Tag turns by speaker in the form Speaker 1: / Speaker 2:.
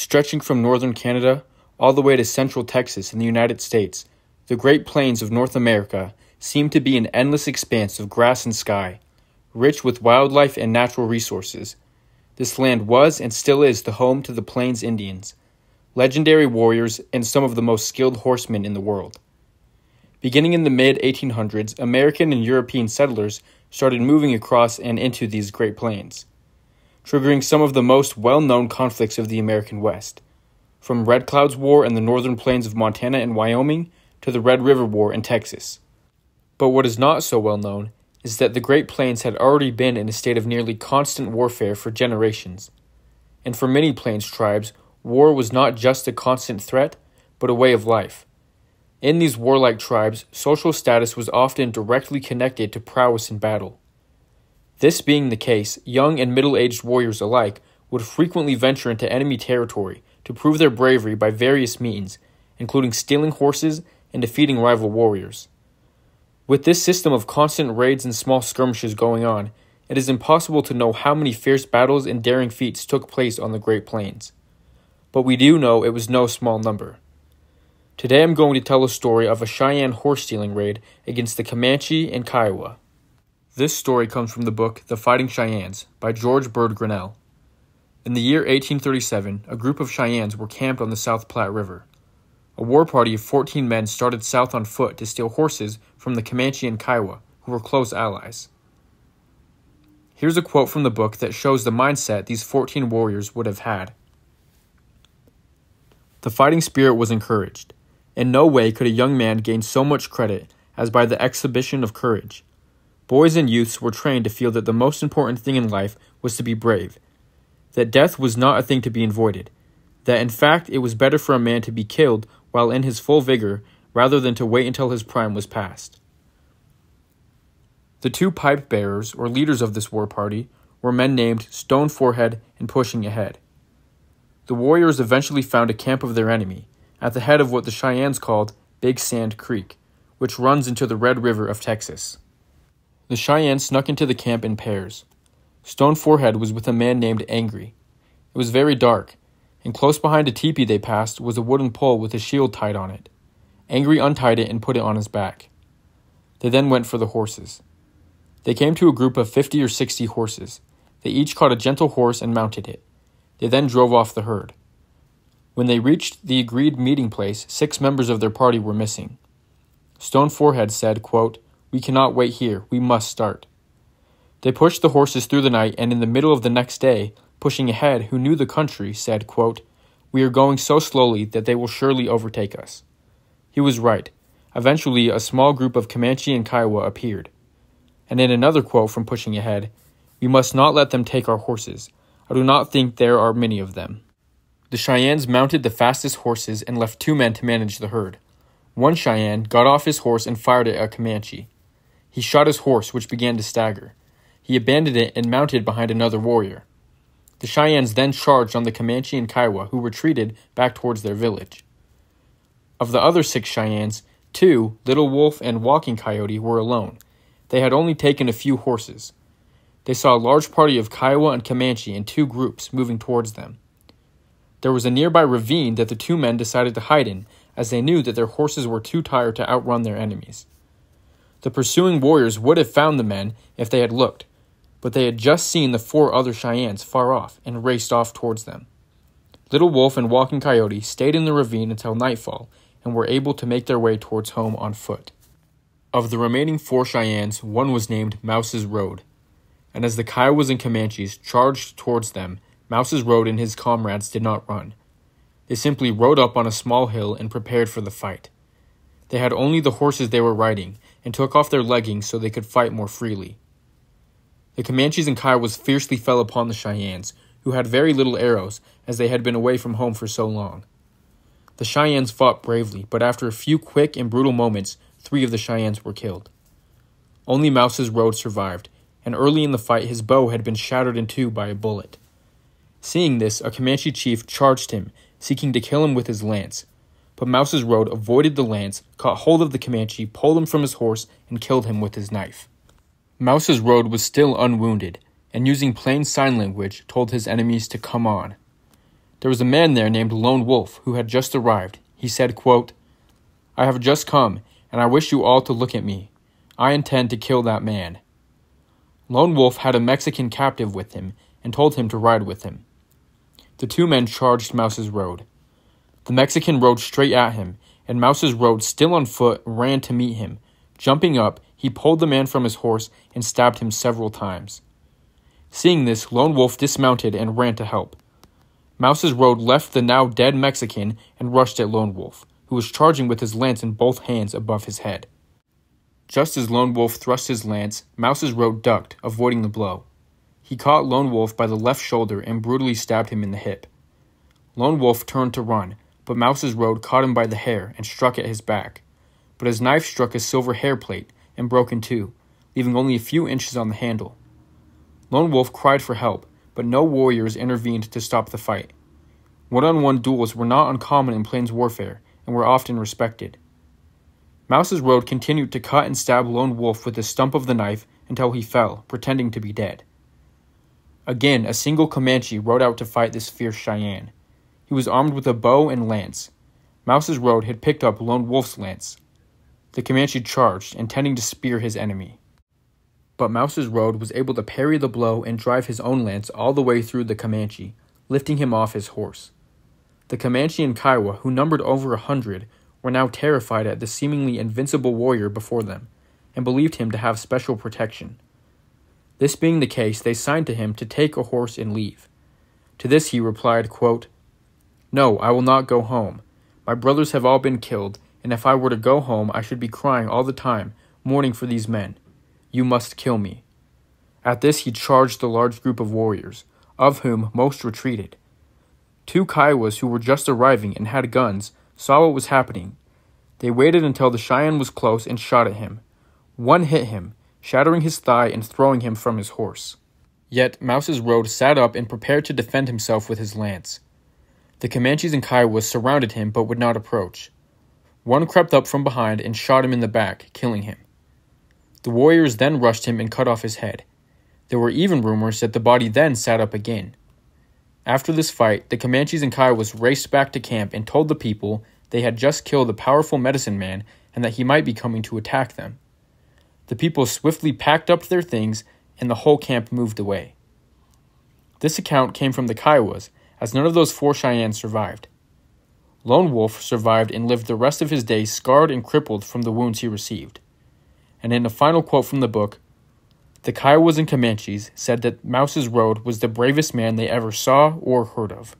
Speaker 1: Stretching from northern Canada all the way to central Texas in the United States, the Great Plains of North America seem to be an endless expanse of grass and sky, rich with wildlife and natural resources. This land was and still is the home to the Plains Indians, legendary warriors and some of the most skilled horsemen in the world. Beginning in the mid-1800s, American and European settlers started moving across and into these Great Plains, triggering some of the most well-known conflicts of the American West, from Red Cloud's War in the northern plains of Montana and Wyoming to the Red River War in Texas. But what is not so well known is that the Great Plains had already been in a state of nearly constant warfare for generations. And for many Plains tribes, war was not just a constant threat, but a way of life. In these warlike tribes, social status was often directly connected to prowess in battle. This being the case, young and middle-aged warriors alike would frequently venture into enemy territory to prove their bravery by various means, including stealing horses and defeating rival warriors. With this system of constant raids and small skirmishes going on, it is impossible to know how many fierce battles and daring feats took place on the Great Plains. But we do know it was no small number. Today I'm going to tell a story of a Cheyenne horse-stealing raid against the Comanche and Kiowa. This story comes from the book The Fighting Cheyennes by George Bird Grinnell. In the year 1837, a group of Cheyennes were camped on the South Platte River. A war party of 14 men started south on foot to steal horses from the Comanche and Kiowa, who were close allies. Here's a quote from the book that shows the mindset these 14 warriors would have had. The fighting spirit was encouraged. In no way could a young man gain so much credit as by the exhibition of courage. Boys and youths were trained to feel that the most important thing in life was to be brave, that death was not a thing to be avoided, that in fact it was better for a man to be killed while in his full vigor rather than to wait until his prime was past. The two pipe bearers, or leaders of this war party, were men named Stone Forehead and Pushing Ahead. The warriors eventually found a camp of their enemy, at the head of what the Cheyennes called Big Sand Creek, which runs into the Red River of Texas. The Cheyennes snuck into the camp in pairs. Stone Forehead was with a man named Angry. It was very dark, and close behind a teepee they passed was a wooden pole with a shield tied on it. Angry untied it and put it on his back. They then went for the horses. They came to a group of 50 or 60 horses. They each caught a gentle horse and mounted it. They then drove off the herd. When they reached the agreed meeting place, 6 members of their party were missing. Stone Forehead said, quote, "We cannot wait here. We must start." They pushed the horses through the night, and in the middle of the next day, Pushing Ahead, who knew the country, said, quote, "We are going so slowly that they will surely overtake us." He was right. Eventually, a small group of Comanche and Kiowa appeared. And in another quote from Pushing Ahead, "We must not let them take our horses. I do not think there are many of them." The Cheyennes mounted the fastest horses and left 2 men to manage the herd. One Cheyenne got off his horse and fired at a Comanche. He shot his horse, which began to stagger. He abandoned it and mounted behind another warrior. The Cheyennes then charged on the Comanche and Kiowa, who retreated back towards their village. Of the other 6 Cheyennes, 2, Little Wolf and Walking Coyote, were alone. They had only taken a few horses. They saw a large party of Kiowa and Comanche in 2 groups moving towards them. There was a nearby ravine that the 2 men decided to hide in, as they knew that their horses were too tired to outrun their enemies. The pursuing warriors would have found the men if they had looked, but they had just seen the 4 other Cheyennes far off and raced off towards them. Little Wolf and Walking Coyote stayed in the ravine until nightfall and were able to make their way towards home on foot. Of the remaining 4 Cheyennes, one was named Mouse's Road, and as the Kiowas and Comanches charged towards them, Mouse's Road and his comrades did not run. They simply rode up on a small hill and prepared for the fight. They had only the horses they were riding and took off their leggings so they could fight more freely. The Comanches and Kiowas fiercely fell upon the Cheyennes, who had very little arrows as they had been away from home for so long. The Cheyennes fought bravely, but after a few quick and brutal moments, 3 of the Cheyennes were killed. Only Mouse's Road survived, and early in the fight his bow had been shattered in 2 by a bullet. Seeing this, a Comanche chief charged him, seeking to kill him with his lance. But Mouse's Road avoided the lance, caught hold of the Comanche, pulled him from his horse, and killed him with his knife. Mouse's Road was still unwounded, and using plain sign language, told his enemies to come on. There was a man there named Lone Wolf who had just arrived. He said, quote, "I have just come, and I wish you all to look at me. I intend to kill that man." Lone Wolf had a Mexican captive with him and told him to ride with him. The two men charged Mouse's road. The Mexican rode straight at him, and Mouse's road, still on foot, ran to meet him. Jumping up, he pulled the man from his horse and stabbed him several times. Seeing this, Lone Wolf dismounted and ran to help. Mouse's road left the now dead Mexican and rushed at Lone Wolf, who was charging with his lance in both hands above his head. Just as Lone Wolf thrust his lance, Mouse's road ducked, avoiding the blow. He caught Lone Wolf by the left shoulder and brutally stabbed him in the hip. Lone Wolf turned to run, but Mouse's road caught him by the hair and struck at his back. But his knife struck a silver hair plate and broke in two, leaving only a few inches on the handle. Lone Wolf cried for help, but no warriors intervened to stop the fight. One-on-one duels were not uncommon in Plains warfare and were often respected. Mouse's road continued to cut and stab Lone Wolf with the stump of the knife until he fell, pretending to be dead. Again, a single Comanche rode out to fight this fierce Cheyenne. He was armed with a bow and lance. Mouse's road had picked up Lone Wolf's lance. The Comanche charged, intending to spear his enemy. But Mouse's road was able to parry the blow and drive his own lance all the way through the Comanche, lifting him off his horse. The Comanche and Kiowa, who numbered over 100, were now terrified at the seemingly invincible warrior before them, and believed him to have special protection. This being the case, they signed to him to take a horse and leave. To this he replied, quote, "No, I will not go home. My brothers have all been killed, and if I were to go home, I should be crying all the time, mourning for these men. You must kill me." At this he charged the large group of warriors, of whom most retreated. Two Kiowas who were just arriving and had guns saw what was happening. They waited until the Cheyenne was close and shot at him. One hit him, shattering his thigh and throwing him from his horse. Yet Mouse's road sat up and prepared to defend himself with his lance. The Comanches and Kiowas surrounded him but would not approach. One crept up from behind and shot him in the back, killing him. The warriors then rushed him and cut off his head. There were even rumors that the body then sat up again. After this fight, the Comanches and Kiowas raced back to camp and told the people they had just killed a powerful medicine man and that he might be coming to attack them. The people swiftly packed up their things and the whole camp moved away. This account came from the Kiowas, as none of those 4 Cheyennes survived. Lone Wolf survived and lived the rest of his days scarred and crippled from the wounds he received. And in a final quote from the book, the Kiowas and Comanches said that Mouse's road was the bravest man they ever saw or heard of.